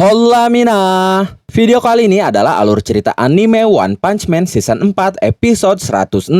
Hola Mina. Video kali ini adalah alur cerita anime One Punch Man Season 4 episode 106.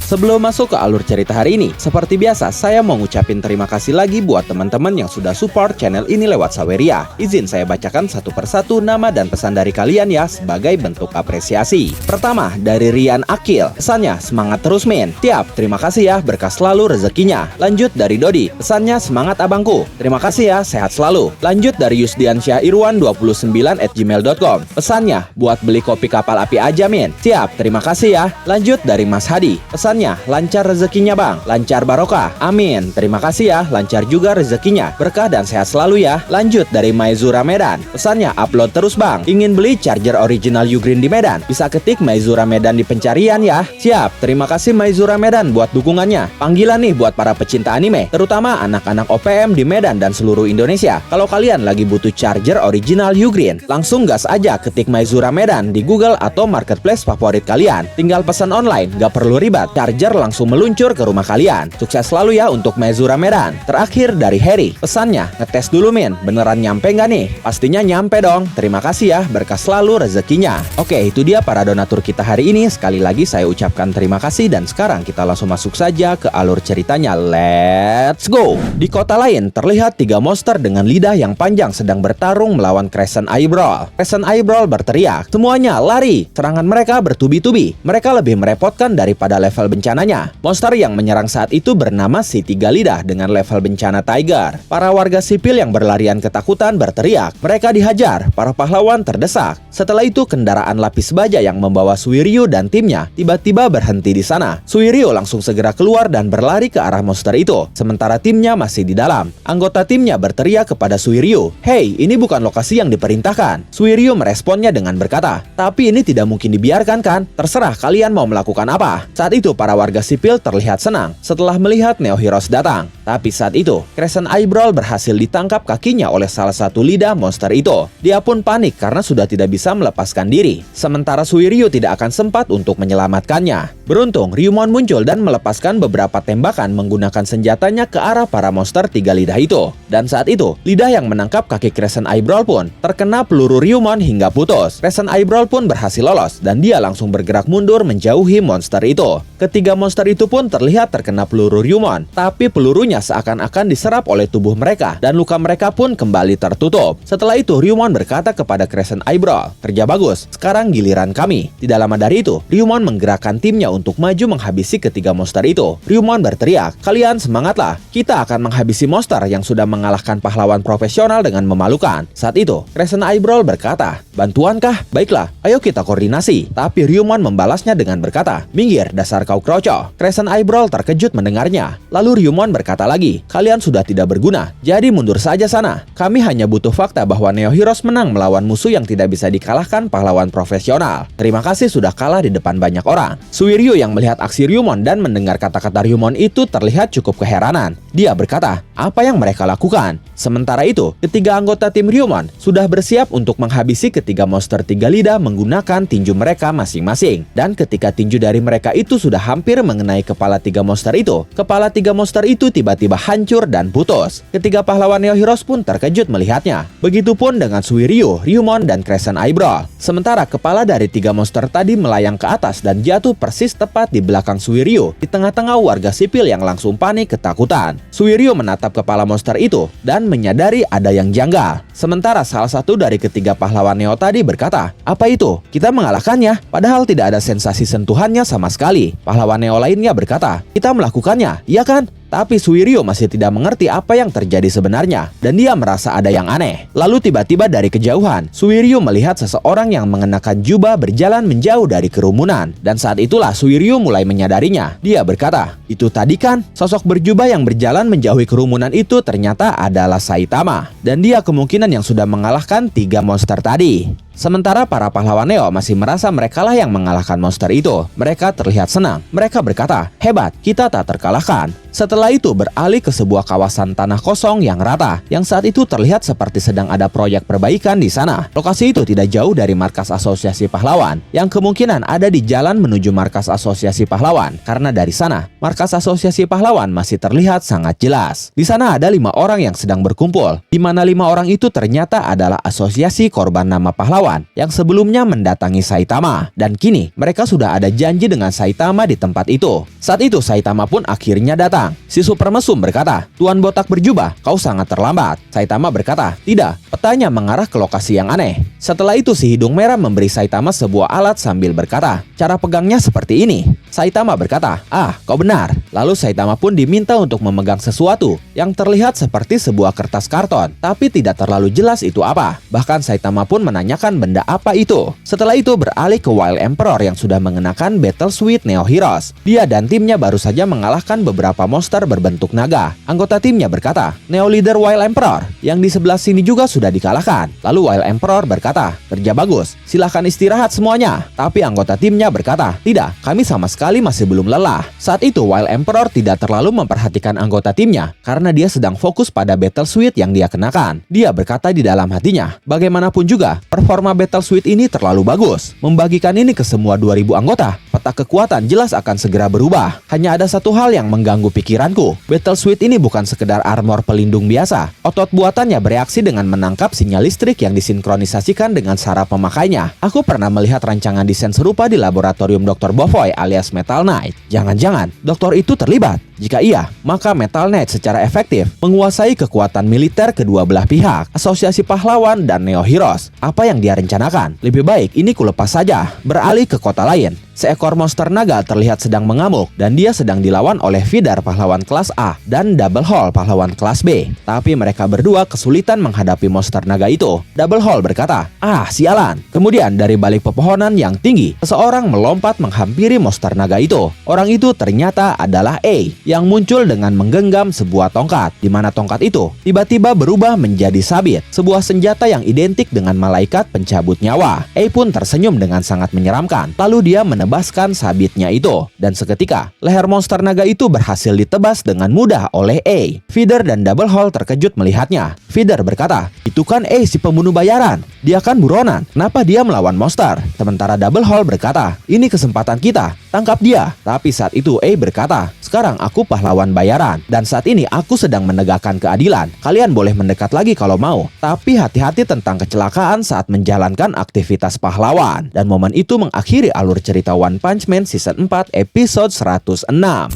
Sebelum masuk ke alur cerita hari ini, seperti biasa saya mau ngucapin terima kasih lagi buat teman-teman yang sudah support channel ini lewat Saweria. Izin saya bacakan satu persatu nama dan pesan dari kalian ya sebagai bentuk apresiasi. Pertama, dari Rian Akil. Pesannya, semangat terus men. Tiap, terima kasih ya, berkah selalu rezekinya. Lanjut dari Dodi. Pesannya, semangat abangku. Terima kasih ya, sehat selalu. Lanjut dari Yusdiansyah Irwan 29@gmail.com. Pesannya, buat beli kopi kapal api aja men. Tiap, terima kasih ya. Lanjut dari Mas Hadi. Pesannya, lancar rezekinya bang, lancar barokah, amin. Terima kasih ya, lancar juga rezekinya, berkah dan sehat selalu ya. Lanjut dari Maizura Medan. Pesannya, upload terus bang, ingin beli charger original Ugreen di Medan, bisa ketik Maizura Medan di pencarian ya. Siap, terima kasih Maizura Medan buat dukungannya. Panggilan nih buat para pecinta anime, terutama anak-anak OPM di Medan dan seluruh Indonesia. Kalau kalian lagi butuh charger original Ugreen, langsung gas aja ketik Maizura Medan di Google atau marketplace favorit kalian. Tinggal pesan online, gak perlu ribet. Charger langsung meluncur ke rumah kalian. Sukses selalu ya untuk Maizura Medan. Terakhir dari Harry. Pesannya, ngetes dulu min, beneran nyampe nggak nih? Pastinya nyampe dong. Terima kasih ya, berkah selalu rezekinya. Oke, itu dia para donatur kita hari ini. Sekali lagi saya ucapkan terima kasih dan sekarang kita langsung masuk saja ke alur ceritanya. Let's go. Di kota lain terlihat 3 monster dengan lidah yang panjang sedang bertarung melawan Crescent Eyebrow. Crescent Eyebrow berteriak, semuanya lari. Serangan mereka bertubi-tubi. Mereka lebih merepotkan daripada level bencananya. Monster yang menyerang saat itu bernama si Tiga Lidah dengan level bencana Tiger. Para warga sipil yang berlarian ketakutan berteriak. Mereka dihajar, para pahlawan terdesak. Setelah itu kendaraan lapis baja yang membawa Suiryu dan timnya tiba-tiba berhenti di sana. Suiryu langsung segera keluar dan berlari ke arah monster itu. Sementara timnya masih di dalam. Anggota timnya berteriak kepada Suiryu, "Hei, ini bukan lokasi yang diperintahkan." Suiryu meresponnya dengan berkata, "Tapi ini tidak mungkin dibiarkan kan? Terserah kalian mau melakukan apa." Saat itu para warga sipil terlihat senang setelah melihat Neo Heroes datang. Tapi saat itu, Crescent Eyebrow berhasil ditangkap kakinya oleh salah satu lidah monster itu. Dia pun panik karena sudah tidak bisa melepaskan diri. Sementara Suiryu tidak akan sempat untuk menyelamatkannya. Beruntung, Ryumon muncul dan melepaskan beberapa tembakan menggunakan senjatanya ke arah para monster 3 lidah itu. Dan saat itu, lidah yang menangkap kaki Crescent Eyebrow pun terkena peluru Ryumon hingga putus. Crescent Eyebrow pun berhasil lolos dan dia langsung bergerak mundur menjauhi monster itu. Ketiga monster itu pun terlihat terkena peluru Ryumon, tapi pelurunya seakan-akan diserap oleh tubuh mereka dan luka mereka pun kembali tertutup. Setelah itu Ryumon berkata kepada Crescent Eyebrow, "Kerja bagus, sekarang giliran kami." Tidak lama dari itu, Ryumon menggerakkan timnya untuk maju menghabisi ketiga monster itu. Ryumon berteriak, "Kalian semangatlah, kita akan menghabisi monster yang sudah mengalahkan pahlawan profesional dengan memalukan." Saat itu, Crescent Eyebrow berkata, "Bantuankah? Baiklah, ayo kita koordinasi." Tapi Ryumon membalasnya dengan berkata, "Minggir dasar kau kroco." Crescent Eyebrow terkejut mendengarnya. Lalu Ryumon berkata lagi, "Kalian sudah tidak berguna, jadi mundur saja sana. Kami hanya butuh fakta bahwa Neo Heroes menang melawan musuh yang tidak bisa dikalahkan pahlawan profesional. Terima kasih sudah kalah di depan banyak orang." Suiryu yang melihat aksi Ryumon dan mendengar kata-kata Ryumon itu terlihat cukup keheranan. Dia berkata, "Apa yang mereka lakukan?" Sementara itu, ketiga anggota tim Ryumon sudah bersiap untuk menghabisi ketiga monster 3 lidah menggunakan tinju mereka masing-masing. Dan ketika tinju dari mereka itu sudah hampir mengenai kepala 3 monster itu, kepala 3 monster itu tiba-tiba hancur dan putus. Ketiga pahlawan Neo Heroes pun terkejut melihatnya. Begitupun dengan Suiryu, Ryumon, dan Crescent Eyebrow. Sementara kepala dari 3 monster tadi melayang ke atas dan jatuh persis tepat di belakang Suiryu, di tengah-tengah warga sipil yang langsung panik ketakutan. Suiryu menatap kepala monster itu dan menyadari ada yang janggal. Sementara salah satu dari ketiga pahlawan Neo tadi berkata, "Apa itu? Kita mengalahkannya, padahal tidak ada sensasi sentuhannya sama sekali." Pahlawan Neo lainnya berkata, "Kita melakukannya, iya kan?" Tapi Suiryo masih tidak mengerti apa yang terjadi sebenarnya, dan dia merasa ada yang aneh. Lalu tiba-tiba dari kejauhan, Suiryo melihat seseorang yang mengenakan jubah berjalan menjauh dari kerumunan. Dan saat itulah Suiryo mulai menyadarinya. Dia berkata, "Itu tadi kan, sosok berjubah yang berjalan menjauhi kerumunan itu ternyata adalah Saitama. Dan dia kemungkinan yang sudah mengalahkan 3 monster tadi." Sementara para pahlawan Neo masih merasa merekalah yang mengalahkan monster itu. Mereka terlihat senang. Mereka berkata, "Hebat, kita tak terkalahkan." Setelah itu beralih ke sebuah kawasan tanah kosong yang rata, yang saat itu terlihat seperti sedang ada proyek perbaikan di sana. Lokasi itu tidak jauh dari markas Asosiasi Pahlawan, yang kemungkinan ada di jalan menuju markas Asosiasi Pahlawan. Karena dari sana, markas Asosiasi Pahlawan masih terlihat sangat jelas. Di sana ada 5 orang yang sedang berkumpul, di mana 5 orang itu ternyata adalah Asosiasi Korban Nama Pahlawan yang sebelumnya mendatangi Saitama. Dan kini mereka sudah ada janji dengan Saitama di tempat itu. Saat itu Saitama pun akhirnya datang. Si super mesum berkata, "Tuan botak berjubah, kau sangat terlambat." Saitama berkata, "Tidak, petanya mengarah ke lokasi yang aneh." Setelah itu si hidung merah memberi Saitama sebuah alat sambil berkata, "Cara pegangnya seperti ini." Saitama berkata, "Ah, kau benar." Lalu Saitama pun diminta untuk memegang sesuatu yang terlihat seperti sebuah kertas karton, tapi tidak terlalu jelas itu apa. Bahkan Saitama pun menanyakan benda apa itu. Setelah itu beralih ke Wild Emperor yang sudah mengenakan Battle Suit Neo Heroes. Dia dan timnya baru saja mengalahkan beberapa monster berbentuk naga. Anggota timnya berkata, "Neo Leader Wild Emperor yang di sebelah sini juga sudah dikalahkan." Lalu Wild Emperor berkata, "Kerja bagus, silahkan istirahat semuanya." Tapi anggota timnya berkata, "Tidak, kami sama sekali masih belum lelah." Saat itu Wild Emperor tidak terlalu memperhatikan anggota timnya karena dia sedang fokus pada Battle Suit yang dia kenakan. Dia berkata di dalam hatinya, "Bagaimanapun juga, performa Battle Suit ini terlalu bagus. Membagikan ini ke semua 2000 anggota, peta kekuatan jelas akan segera berubah. Hanya ada satu hal yang mengganggu pikiranku. Battle Suit ini bukan sekedar armor pelindung biasa. Otot buatannya bereaksi dengan menangkap sinyal listrik yang disinkronisasikan dengan saraf pemakainya. Aku pernah melihat rancangan desain serupa di laboratorium Dr. Bofoy alias Metal Knight. Jangan-jangan dokter itu terlibat? Jika iya, maka Metal Knight secara efektif menguasai kekuatan militer kedua belah pihak, Asosiasi Pahlawan dan Neo Heroes. Apa yang dia rencanakan? Lebih baik ini kulepas saja." Beralih ke kota lain. Seekor monster naga terlihat sedang mengamuk dan dia sedang dilawan oleh Vidar pahlawan kelas A dan Double Hall pahlawan kelas B. Tapi mereka berdua kesulitan menghadapi monster naga itu. Double Hall berkata, "Ah, sialan." Kemudian dari balik pepohonan yang tinggi, seseorang melompat menghampiri monster naga itu. Orang itu ternyata adalah A yang muncul dengan menggenggam sebuah tongkat, di mana tongkat itu tiba-tiba berubah menjadi sabit, sebuah senjata yang identik dengan malaikat pencabut nyawa. A pun tersenyum dengan sangat menyeramkan. Lalu dia menebaskan sabitnya itu, dan seketika leher monster naga itu berhasil ditebas dengan mudah oleh A. Vidar dan Double Hall terkejut melihatnya. Vidar berkata, "Itu kan A si pembunuh bayaran. Dia kan buronan. Kenapa dia melawan monster?" Sementara Double Hall berkata, "Ini kesempatan kita. Tangkap dia." Tapi saat itu A berkata, "Sekarang aku pahlawan bayaran, dan saat ini aku sedang menegakkan keadilan. Kalian boleh mendekat lagi kalau mau, tapi hati-hati tentang kecelakaan saat menjalankan aktivitas pahlawan." Dan momen itu mengakhiri alur cerita One Punch Man Season 4 episode 106.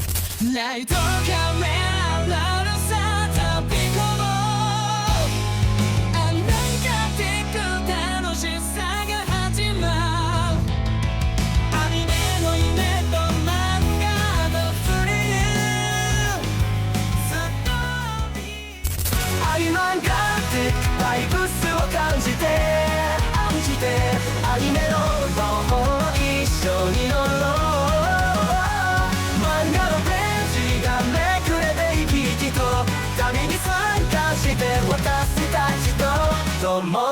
More